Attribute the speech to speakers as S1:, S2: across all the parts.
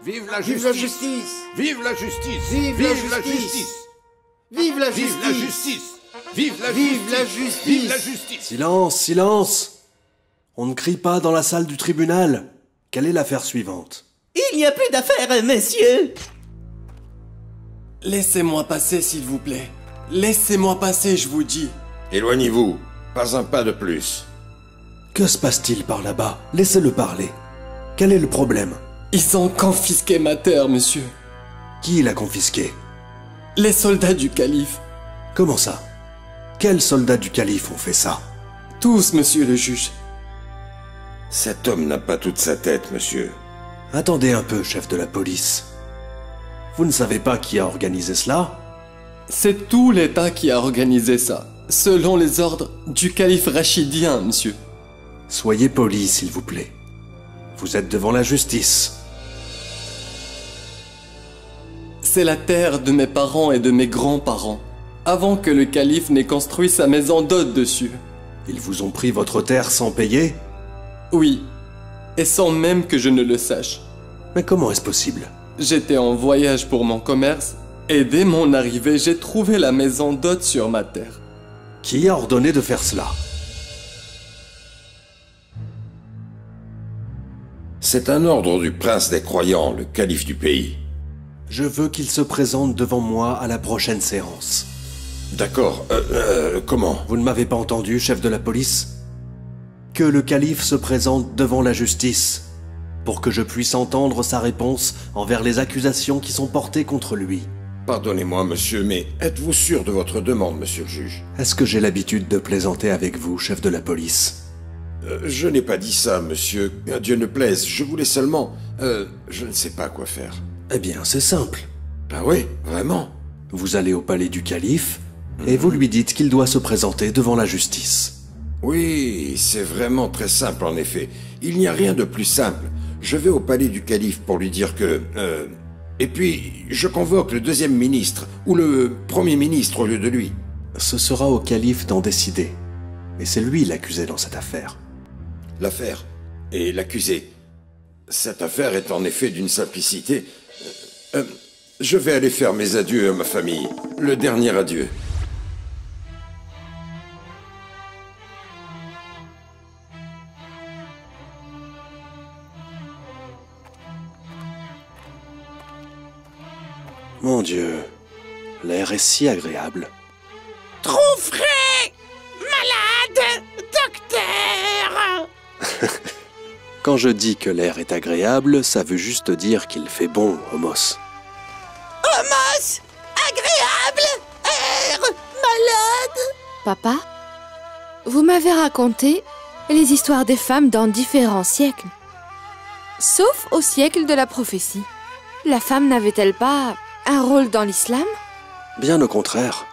S1: Vive la
S2: Vive
S1: justice!
S2: la justice!
S1: Vive la justice!
S2: Vive la justice! Vive la
S1: Vive la
S2: justice!
S1: justice! Vive la
S2: Vive
S1: justice!
S2: la justice!
S1: Vive la justice!
S3: Silence, silence! On ne crie pas dans la salle du tribunal. Quelle est l'affaire suivante?
S4: Il n'y a plus d'affaires, monsieur.
S5: Laissez-moi passer, s'il vous plaît. Laissez-moi passer, je vous dis.
S1: Éloignez-vous. Pas un pas de plus.
S3: Que se passe-t-il par là-bas? Laissez-le parler. Quel est le problème?
S5: Ils ont confisqué ma terre, monsieur.
S3: Qui l'a confisqué?
S5: Les soldats du calife.
S3: Comment ça? Quels soldats du calife ont fait ça?
S5: Tous, monsieur le juge.
S1: Cet homme n'a pas toute sa tête, monsieur.
S3: Attendez un peu, chef de la police. Vous ne savez pas qui a organisé cela?
S5: C'est tout l'État qui a organisé ça, selon les ordres du calife rachidien, monsieur.
S3: Soyez poli, s'il vous plaît. Vous êtes devant la justice.
S5: C'est la terre de mes parents et de mes grands-parents, avant que le calife n'ait construit sa maison d'hôte dessus.
S3: Ils vous ont pris votre terre sans payer?
S5: Oui, et sans même que je ne le sache.
S3: Mais comment est-ce possible?
S5: J'étais en voyage pour mon commerce, et dès mon arrivée, j'ai trouvé la maison d'hôte sur ma terre.
S3: Qui a ordonné de faire cela?
S1: C'est un ordre du prince des croyants, le calife du pays.
S3: Je veux qu'il se présente devant moi à la prochaine séance.
S1: D'accord, comment?
S3: Vous ne m'avez pas entendu, chef de la police? Que le calife se présente devant la justice, pour que je puisse entendre sa réponse envers les accusations qui sont portées contre lui.
S1: Pardonnez-moi, monsieur, mais êtes-vous sûr de votre demande, monsieur le juge?
S3: Est-ce que j'ai l'habitude de plaisanter avec vous, chef de la police?
S1: Je n'ai pas dit ça, monsieur. Dieu ne plaise, je voulais seulement... je ne sais pas quoi faire.
S3: Eh bien, c'est simple.
S1: Ah oui, vraiment?
S3: Vous allez au palais du calife, et vous lui dites qu'il doit se présenter devant la justice.
S1: Oui, c'est vraiment très simple en effet. Il n'y a rien de plus simple. Je vais au palais du calife pour lui dire que... Et puis, je convoque le deuxième ministre, ou le premier ministre au lieu de lui.
S3: Ce sera au calife d'en décider. Et c'est lui l'accusé dans cette affaire.
S1: L'affaire et l'accusé. Cette affaire est en effet d'une simplicité. Je vais aller faire mes adieux à ma famille. Le dernier adieu.
S3: Mon Dieu, l'air est si agréable.
S4: Trop frais. Malade. Docteur.
S3: Quand je dis que l'air est agréable, ça veut juste dire qu'il fait bon, Homos.
S4: Homos. Agréable. Air. Malade.
S6: Papa, vous m'avez raconté les histoires des femmes dans différents siècles. Sauf au siècle de la prophétie. La femme n'avait-elle pas un rôle dans l'islam?
S3: Bien au contraire.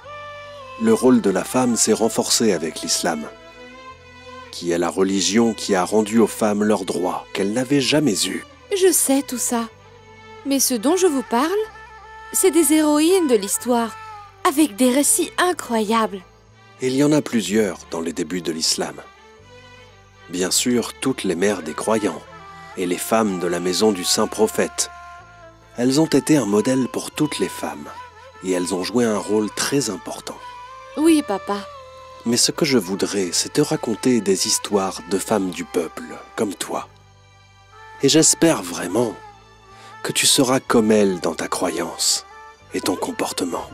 S3: Le rôle de la femme s'est renforcé avec l'islam, qui est la religion qui a rendu aux femmes leurs droits qu'elles n'avaient jamais eus.
S6: Je sais tout ça. Mais ce dont je vous parle, c'est des héroïnes de l'histoire, avec des récits incroyables.
S3: Il y en a plusieurs dans les débuts de l'islam. Bien sûr, toutes les mères des croyants et les femmes de la maison du saint prophète. Elles ont été un modèle pour toutes les femmes et elles ont joué un rôle très important.
S6: Oui, papa.
S3: Mais ce que je voudrais, c'est te raconter des histoires de femmes du peuple, comme toi. Et j'espère vraiment que tu seras comme elles dans ta croyance et ton comportement.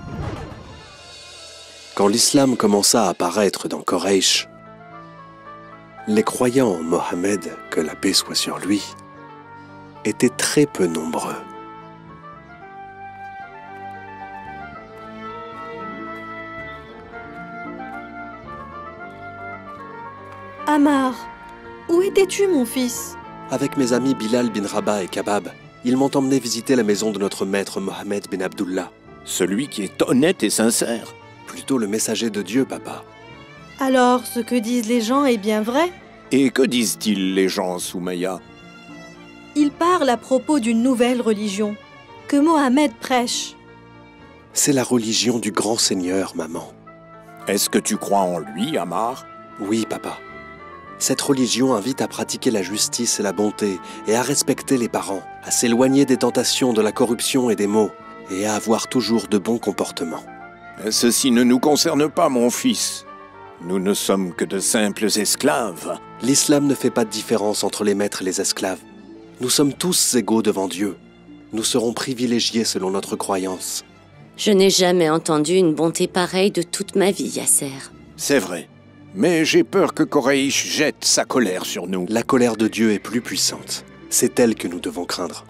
S3: Quand l'islam commença à apparaître dans Quraysh, les croyants en Mohammed, que la paix soit sur lui, étaient très peu nombreux.
S7: Ammar, où étais-tu, mon fils?
S3: Avec mes amis Bilal bin Rabah et Kabab, ils m'ont emmené visiter la maison de notre maître Mohammed bin Abdullah.
S8: Celui qui est honnête et sincère.
S3: Plutôt le messager de Dieu, papa.
S7: Alors, ce que disent les gens est bien vrai?
S8: Et que disent-ils les gens, Soumaya?
S7: Ils parlent à propos d'une nouvelle religion, que Mohammed prêche.
S3: C'est la religion du grand Seigneur, maman.
S8: Est-ce que tu crois en lui, Ammar?
S3: Oui, papa. Cette religion invite à pratiquer la justice et la bonté, et à respecter les parents, à s'éloigner des tentations de la corruption et des maux, et à avoir toujours de bons comportements.
S8: Ceci ne nous concerne pas, mon fils. Nous ne sommes que de simples esclaves.
S3: L'islam ne fait pas de différence entre les maîtres et les esclaves. Nous sommes tous égaux devant Dieu. Nous serons privilégiés selon notre croyance.
S9: Je n'ai jamais entendu une bonté pareille de toute ma vie, Yasser.
S8: C'est vrai. Mais j'ai peur que Koraïch jette sa colère sur nous.
S3: La colère de Dieu est plus puissante. C'est elle que nous devons craindre.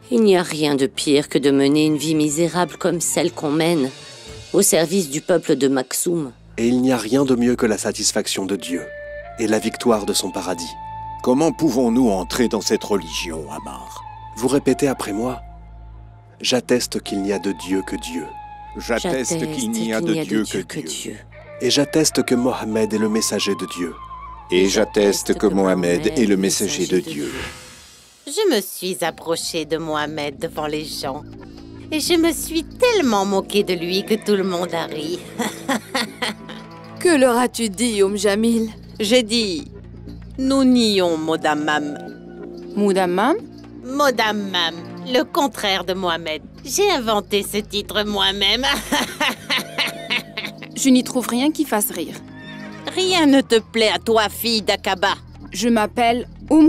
S9: Il n'y a rien de pire que de mener une vie misérable comme celle qu'on mène, au service du peuple de Maksoum.
S3: Et il n'y a rien de mieux que la satisfaction de Dieu et la victoire de son paradis.
S8: Comment pouvons-nous entrer dans cette religion, Ammar?
S3: Vous répétez après moi. J'atteste qu'il n'y a de Dieu que Dieu.
S8: J'atteste qu'il n'y a de Dieu que Dieu.
S3: Et j'atteste que Mohammed est le messager de Dieu.
S8: Et j'atteste que Mohammed est le messager de Dieu.
S4: Je me suis approchée de Mohammed devant les gens. Et je me suis tellement moquée de lui que tout le monde a ri.
S6: Que leur as-tu dit, Jamil?
S4: J'ai dit, nous nions Modamam.
S10: Moudamam?
S4: Modamam, le contraire de Mohammed. J'ai inventé ce titre moi-même.
S10: Je n'y trouve rien qui fasse rire.
S4: Rien ne te plaît à toi, fille d'Aqaba.
S10: Je m'appelle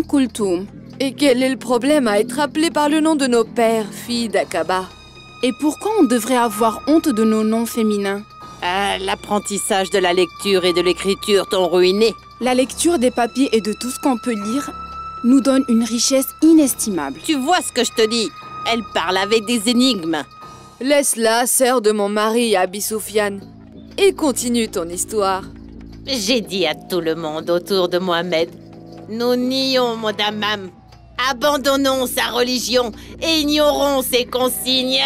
S10: Kulthum.
S6: Et quel est le problème à être appelée par le nom de nos pères, fille d'Aqaba?
S10: Et pourquoi on devrait avoir honte de nos noms féminins?
S4: L'apprentissage de la lecture et de l'écriture t'ont ruiné.
S10: La lecture des papiers et de tout ce qu'on peut lire nous donne une richesse inestimable.
S4: Tu vois ce que je te dis? Elle parle avec des énigmes.
S6: Laisse-la, sœur de mon mari, Abi Soufiane, et continue ton histoire.
S4: J'ai dit à tout le monde autour de Mohammed, nous nions Modamam. Abandonnons sa religion et ignorons ses consignes.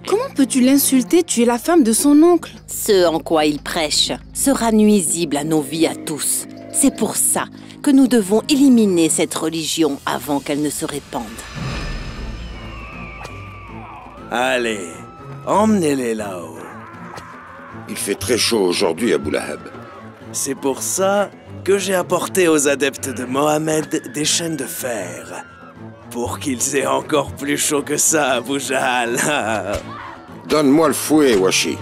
S10: Comment peux-tu l'insulter? Tu es la femme de son oncle.
S4: Ce en quoi il prêche sera nuisible à nos vies à tous. C'est pour ça que nous devons éliminer cette religion avant qu'elle ne se répande.
S11: Allez, emmenez-les là-haut.
S1: Il fait très chaud aujourd'hui, Abou Lahab.
S11: C'est pour ça que j'ai apporté aux adeptes de Mohammed des chaînes de fer. Pour qu'ils aient encore plus chaud que ça, Abou Jahal.
S1: Donne-moi le fouet, Washi.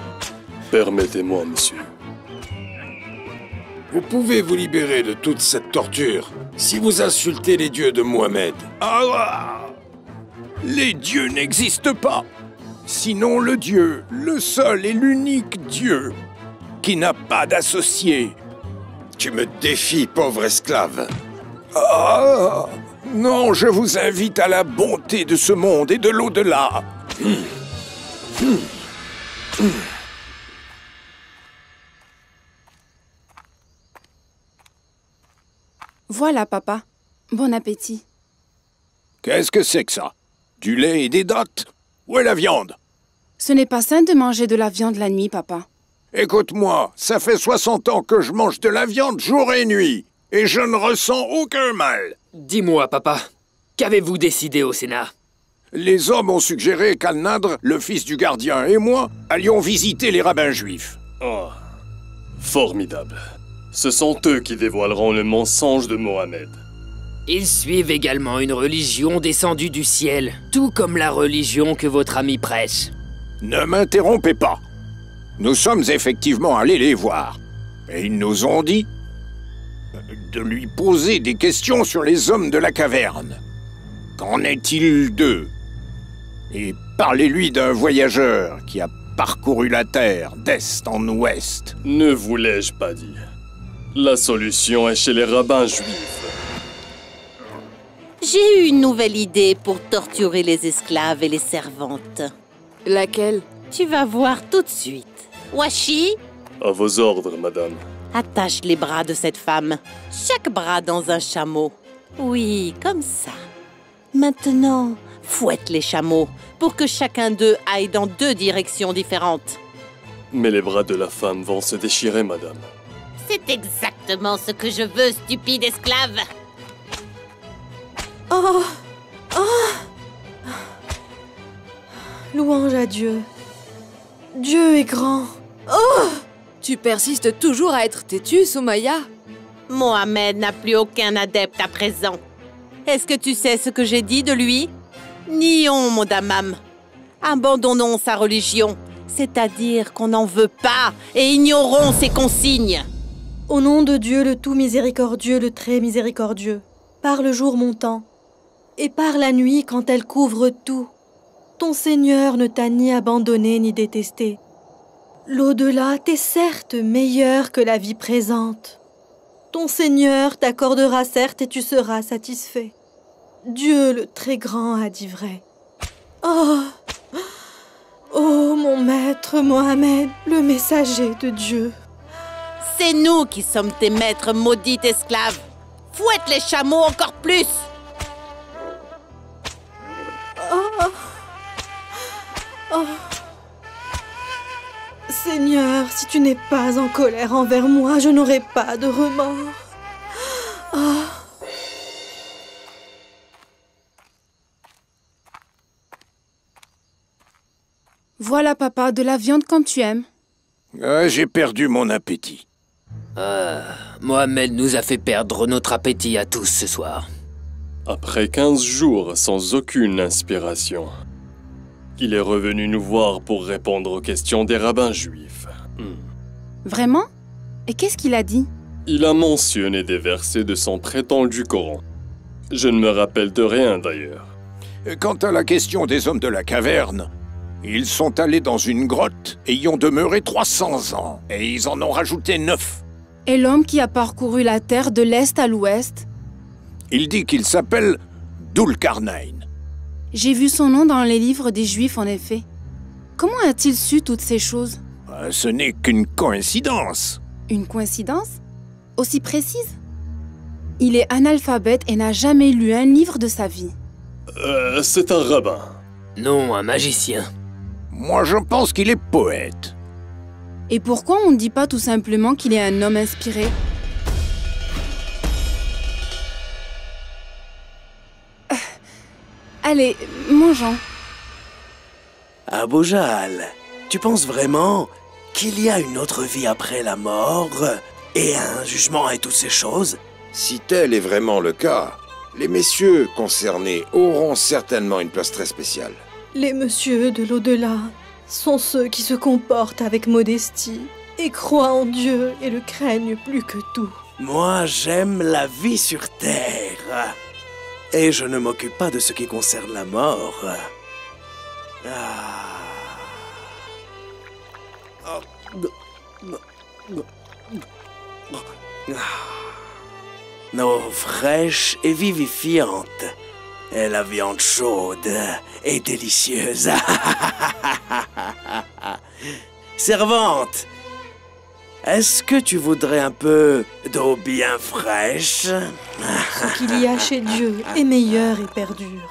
S5: Permettez-moi, monsieur.
S1: Vous pouvez vous libérer de toute cette torture si vous insultez les dieux de Mohammed.
S8: Ah! Les dieux n'existent pas. Sinon le Dieu, le seul et l'unique Dieu, qui n'a pas d'associé.
S1: Tu me défies, pauvre esclave.
S8: Ah! Non, je vous invite à la bonté de ce monde et de l'au-delà.
S10: Voilà, papa. Bon appétit.
S8: Qu'est-ce que c'est que ça? Du lait et des dattes? Où est la viande?
S10: Ce n'est pas sain de manger de la viande la nuit, papa.
S8: Écoute-moi, ça fait 60 ans que je mange de la viande jour et nuit, et je ne ressens aucun mal.
S12: Dis-moi, papa, qu'avez-vous décidé au Sénat?
S8: Les hommes ont suggéré qu'Al-Nadr, le fils du gardien, et moi allions visiter les rabbins juifs.
S5: Oh, formidable. Ce sont eux qui dévoileront le mensonge de Mohammed.
S12: Ils suivent également une religion descendue du ciel, tout comme la religion que votre ami prêche.
S8: Ne m'interrompez pas. Nous sommes effectivement allés les voir. Et ils nous ont dit de lui poser des questions sur les hommes de la caverne. Qu'en est-il d'eux? Et parlez-lui d'un voyageur qui a parcouru la terre d'est en ouest.
S5: Ne vous l'ai-je pas dit? La solution est chez les rabbins juifs.
S4: J'ai eu une nouvelle idée pour torturer les esclaves et les servantes.
S6: Laquelle?
S4: Tu vas voir tout de suite. Washi,
S5: À vos ordres, madame.
S4: attache les bras de cette femme. Chaque bras dans un chameau. Oui, comme ça. Maintenant, fouette les chameaux pour que chacun d'eux aille dans 2 directions différentes.
S5: Mais les bras de la femme vont se déchirer, madame.
S4: C'est exactement ce que je veux, stupide esclave.
S7: Oh! Oh! Louange à Dieu. Dieu est grand.
S6: Tu persistes toujours à être têtue, Soumaya.
S4: Mohamed n'a plus aucun adepte à présent. Est-ce que tu sais ce que j'ai dit de lui? Nions, mon damam. Abandonnons sa religion, c'est-à-dire qu'on n'en veut pas, et ignorons ses consignes.
S7: Au nom de Dieu, le tout miséricordieux, le très miséricordieux, par le jour montant, et par la nuit quand elle couvre tout, ton Seigneur ne t'a ni abandonné ni détesté. L'au-delà t'est certes meilleur que la vie présente. Ton Seigneur t'accordera certes et tu seras satisfait. Dieu le très grand a dit vrai. Oh, oh mon maître Mohamed, le messager de Dieu.
S4: C'est nous qui sommes tes maîtres, maudites esclaves. Fouette les chameaux encore plus.
S7: Oh, oh. Seigneur, si tu n'es pas en colère envers moi, je n'aurai pas de remords. Oh.
S10: Voilà, papa, de la viande comme tu aimes.
S8: J'ai perdu mon appétit.
S12: Mohamed nous a fait perdre notre appétit à tous ce soir.
S5: Après 15 jours sans aucune inspiration, il est revenu nous voir pour répondre aux questions des rabbins juifs.
S10: Vraiment? Et qu'est-ce qu'il a dit?
S5: Il a mentionné des versets de son prétendu Coran. Je ne me rappelle de rien d'ailleurs.
S8: Quant à la question des hommes de la caverne, ils sont allés dans une grotte et y ont demeuré 300 ans, et ils en ont rajouté 9.
S10: Et l'homme qui a parcouru la terre de l'est à l'ouest?
S8: Il dit qu'il s'appelle Dulkarnain.
S10: J'ai vu son nom dans les livres des Juifs, en effet. Comment a-t-il su toutes ces choses?
S8: Ce n'est qu'une coïncidence.
S10: Une coïncidence? Aussi précise? Il est analphabète et n'a jamais lu un livre de sa vie.
S5: C'est un rabbin.
S12: Non, un magicien.
S8: Moi, je pense qu'il est poète.
S10: Et pourquoi on ne dit pas tout simplement qu'il est un homme inspiré? Allez, mangeons.
S11: Abou Jahl, tu penses vraiment qu'il y a une autre vie après la mort et un jugement et toutes ces choses?
S1: Si tel est vraiment le cas, les messieurs concernés auront certainement une place très spéciale.
S7: Les messieurs de l'au-delà sont ceux qui se comportent avec modestie et croient en Dieu et le craignent plus que tout.
S11: Moi, j'aime la vie sur terre. Et je ne m'occupe pas de ce qui concerne la mort. L'eau fraîche et vivifiante. Et la viande chaude et délicieuse. Servante, est-ce que tu voudrais un peu d'eau bien fraîche?
S7: Ce qu'il y a chez Dieu est meilleur et perdure.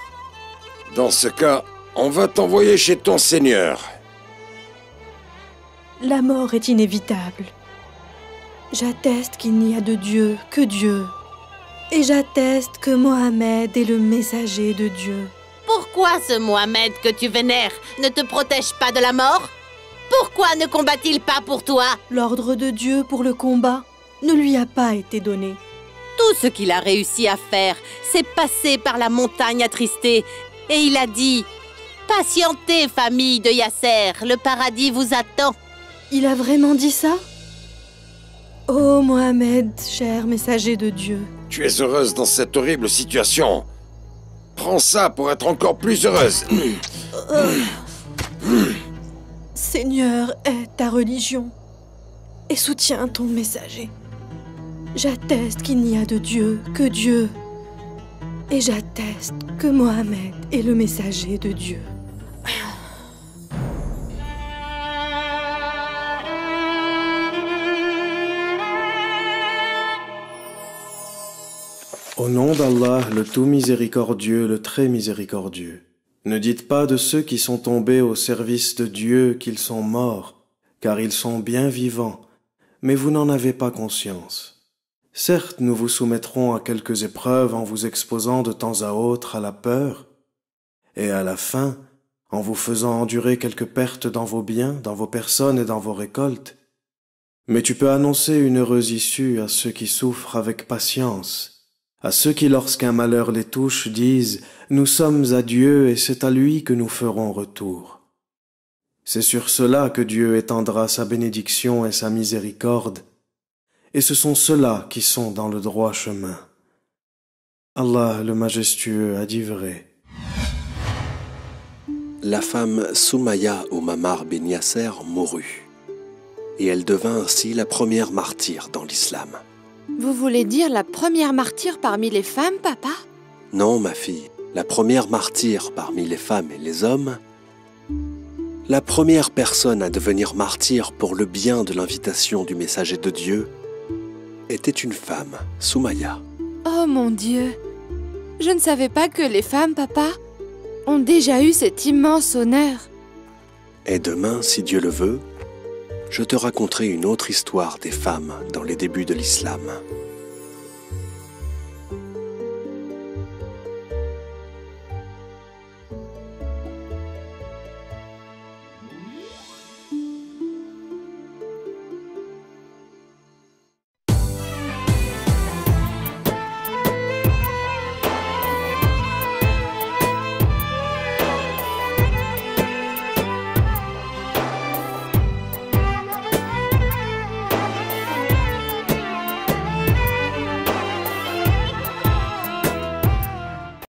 S1: Dans ce cas, on va t'envoyer chez ton Seigneur.
S7: La mort est inévitable. J'atteste qu'il n'y a de Dieu que Dieu. Et j'atteste que Mohamed est le messager de Dieu.
S4: Pourquoi ce Mohamed que tu vénères ne te protège pas de la mort? Pourquoi ne combat-il pas pour toi?
S7: L'ordre de Dieu pour le combat ne lui a pas été donné.
S4: Tout ce qu'il a réussi à faire, c'est passer par la montagne attristée. Et il a dit « Patientez, famille de Yasser, le paradis vous attend ».
S7: Il a vraiment dit ça? Oh Mohamed, cher messager de Dieu.
S1: Tu es heureuse dans cette horrible situation. Prends ça pour être encore plus heureuse.
S7: Seigneur, aide ta religion et soutiens ton messager. J'atteste qu'il n'y a de Dieu que Dieu. Et j'atteste que Mohamed est le messager de Dieu.
S13: Au nom d'Allah, le tout miséricordieux, le très miséricordieux. Ne dites pas de ceux qui sont tombés au service de Dieu qu'ils sont morts, car ils sont bien vivants, mais vous n'en avez pas conscience. Certes, nous vous soumettrons à quelques épreuves en vous exposant de temps à autre à la peur, et à la fin, en vous faisant endurer quelques pertes dans vos biens, dans vos personnes et dans vos récoltes. Mais tu peux annoncer une heureuse issue à ceux qui souffrent avec patience, à ceux qui, lorsqu'un malheur les touche, disent « Nous sommes à Dieu et c'est à lui que nous ferons retour ». C'est sur cela que Dieu étendra sa bénédiction et sa miséricorde, et ce sont ceux-là qui sont dans le droit chemin. Allah le Majestueux a dit vrai.
S3: La femme Soumaya Omamar Ben Yasser mourut, et elle devint ainsi la première martyre dans l'islam.
S6: Vous voulez dire la première martyre parmi les femmes, papa?
S3: Non, ma fille, la première martyre parmi les femmes et les hommes, la première personne à devenir martyr pour le bien de l'invitation du messager de Dieu était une femme, Soumaya.
S6: Oh mon Dieu! Je ne savais pas que les femmes, papa, ont déjà eu cet immense honneur.
S3: Et demain, si Dieu le veut, je te raconterai une autre histoire des femmes dans les débuts de l'islam.